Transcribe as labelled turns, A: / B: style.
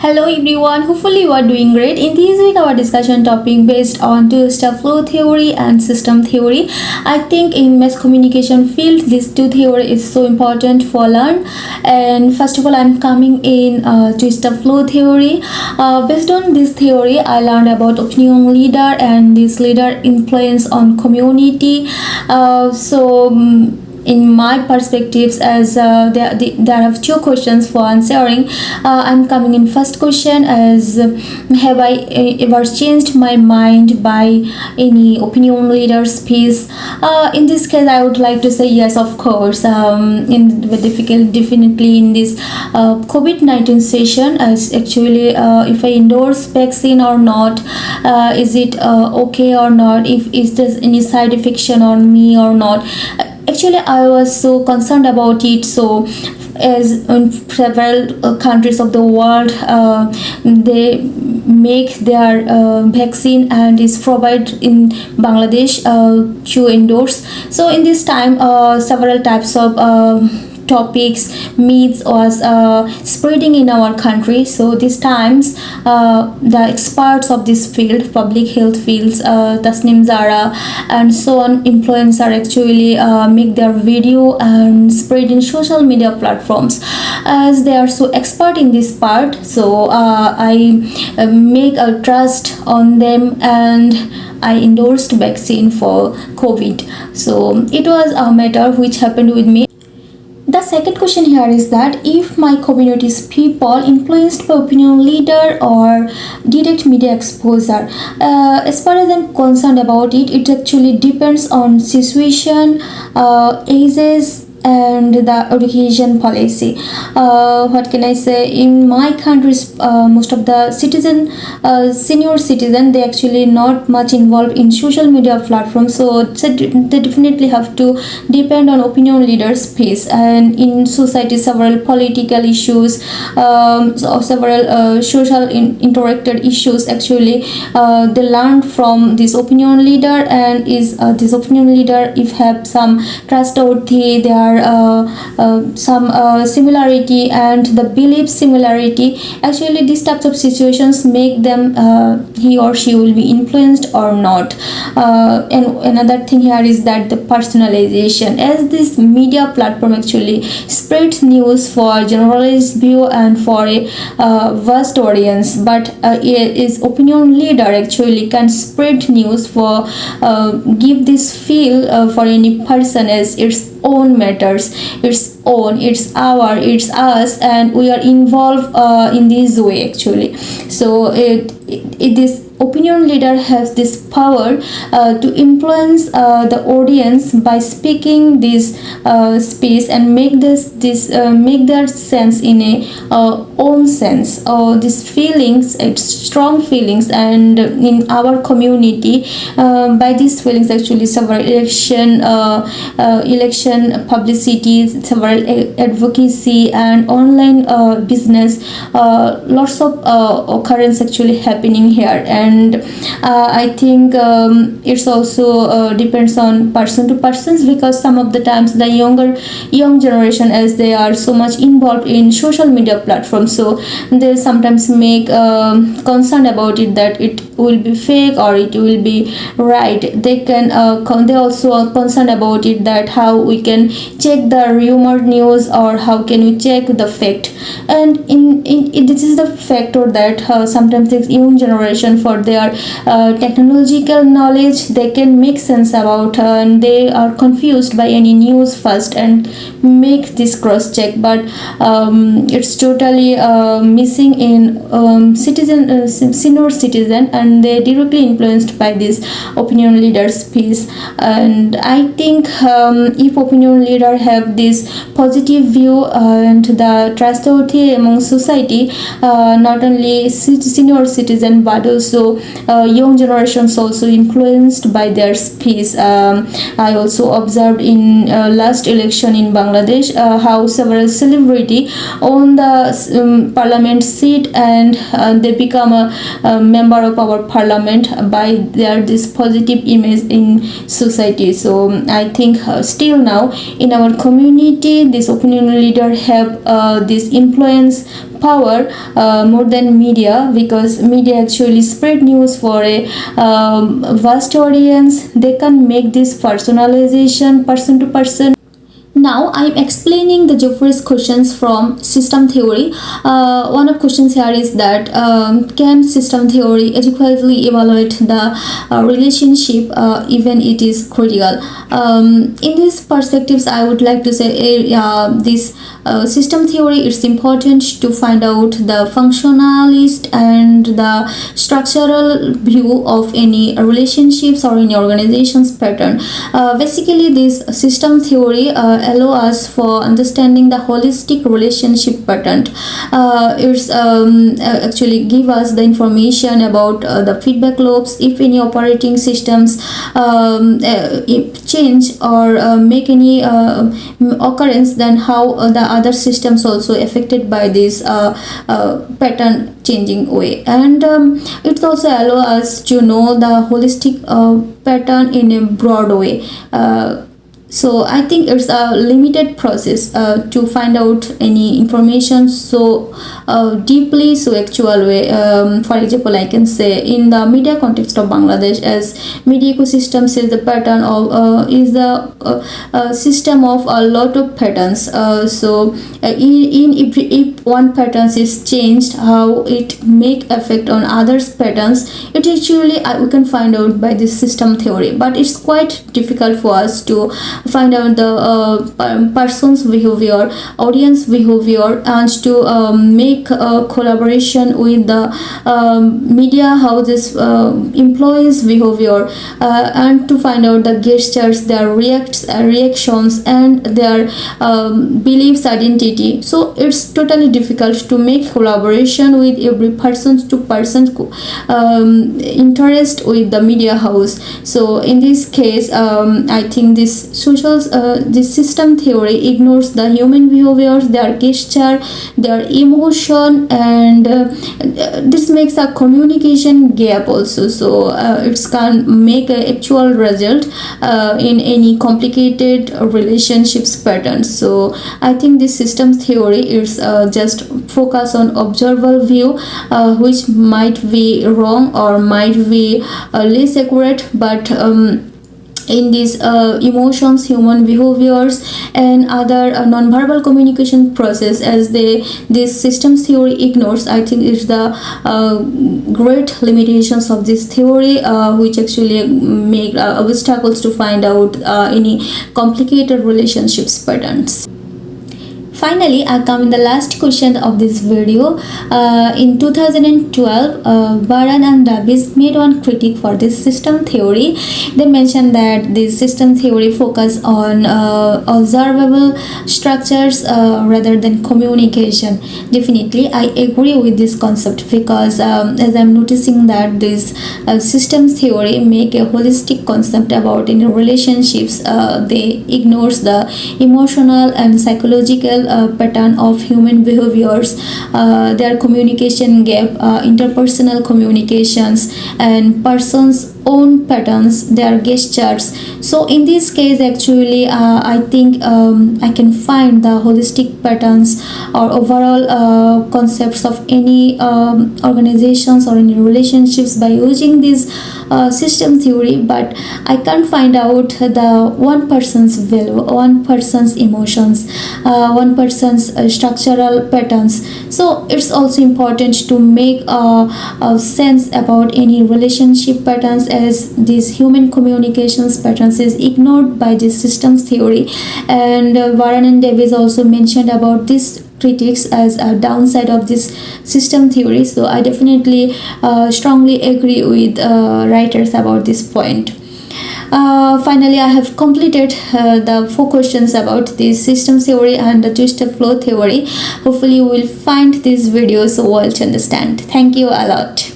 A: Hello everyone, hopefully you are doing great. In this week our discussion topic based on two-step flow theory and system theory. I think in mass communication field these two theory is so important for learn. And first of all I'm coming in two-step flow theory. Based on this theory I learned about opinion leader and this leader influence on community. In my perspectives, as there have two questions for answering, I'm coming in first question as have I ever changed my mind by any opinion leader speech? In this case I would like to say yes, of course. In the difficult definitely in this COVID-19 session, as actually if I endorse vaccine or not, is it okay or not, if is there any side effect on me or not. Actually I was so concerned about it. So as in several countries of the world, they make their vaccine and is provided in Bangladesh to endorse. So in this time several types of topics myths was spreading in our country. So these times the experts of this field, public health fields, Tasnim Zara and so on, influencer actually make their video and spread in social media platforms as they are so expert in this part. So I make a trust on them and I endorsed vaccine for COVID. So it was a matter which happened with me. The second question here is that if my community's people influenced by opinion leader or direct media exposure, as far as I'm concerned about it, it actually depends on situation, ages and the education policy. What can I say, in my countries most of the senior citizen, they actually not much involved in social media platforms, so they definitely have to depend on opinion leaders space. And in society several political issues, several social interacted issues actually they learn from this opinion leader, and is this opinion leader if have some trustworthy, they are some similarity and the belief similarity. Actually these types of situations make them he or she will be influenced or not. And another thing here is that the personalization, as this media platform actually spreads news for generalized view and for a vast audience, but is opinion leader actually can spread news for give this feel for any person as its own matters, its own, it's our, it's us, and we are involved in this way actually. So this opinion leader has this power to influence the audience by speaking this speech and make make their sense in a own sense, these feelings, it's strong feelings. And in our community by these feelings actually several election publicity, several advocacy and online business, lots of occurrence actually happening here. And I think it's also depends on person to persons, because some of the times the young generation, as they are so much involved in social media platforms, so they sometimes make concern about it that it will be fake or it will be right. They can they also are concerned about it that how we can check the rumor news or how can we check the fact. And in this is the factor that sometimes the young generation, for their technological knowledge, they can make sense about and they are confused by any news first and make this cross check, but it's totally missing in senior citizen, and they directly influenced by this opinion leader speech. And I think if opinion leader have this positive view and the trustworthy among society, not only senior citizen but also young generations also influenced by their speech. I also observed in last election in Bangladesh how several celebrity on the parliament seat, and they become a member of our parliament by their this positive image in society. So I think still now in our community this opinion leader have this influence power more than media, because media actually spread news for a vast audience. They can make this personalization person to person. Now I'm explaining the Jeffrey's questions from system theory. One of questions here is that can system theory adequately evaluate the relationship even it is critical? In these perspectives, I would like to say this system theory, it's important to find out the functionalist and the structural view of any relationships or any organization's pattern. Basically, this system theory allow us for understanding the holistic relationship pattern. It's actually give us the information about the feedback loops, if any operating systems change or make any occurrence, then how the other systems also affected by this pattern changing way. And it also allow us to know the holistic pattern in a broad way. So I think it's a limited process to find out any information so deeply, so actual way. For example, I can say in the media context of Bangladesh, as media ecosystem says, the pattern of is the system of a lot of patterns. So if one pattern is changed, how it make effect on others patterns, it actually we can find out by this system theory. But it's quite difficult for us to find out the person's behavior, audience behavior, and to make a collaboration with the media, how this employees behavior, and to find out the gestures, their reactions, and their beliefs, identity. So it's totally difficult to make collaboration with every person to person interest with the media house. So in this case, I think this this system theory ignores the human behaviors, their gesture, their emotion, and this makes a communication gap also. So it can make an actual result in any complicated relationships patterns. So I think this system theory is just focus on observable view, which might be wrong or might be less accurate, but in these emotions, human behaviors, and other non-verbal communication process, as this system theory ignores, I think is the great limitations of this theory, which actually make obstacles to find out any complicated relationships patterns. Finally, I come in the last question of this video. In 2012, Baran and Davis made one critique for this system theory. They mentioned that this system theory focus on observable structures rather than communication. Definitely, I agree with this concept, because as I'm noticing that this system theory make a holistic concept about in relationships. They ignores the emotional and psychological pattern of human behaviors, their communication gap, interpersonal communications, and persons own patterns, their gestures. So in this case, actually I think I can find the holistic patterns or overall concepts of any organizations or any relationships by using this system theory, but I can't find out the one person's value, one person's emotions, one person's structural patterns. So it's also important to make a sense about any relationship patterns, as these human communications patterns is ignored by this systems theory. And Baran and Davis also mentioned about this critics as a downside of this system theory. So I definitely strongly agree with writers about this point. Finally, I have completed the 4 questions about this system theory and the twisted flow theory. Hopefully you will find this video so well to understand. Thank you a lot.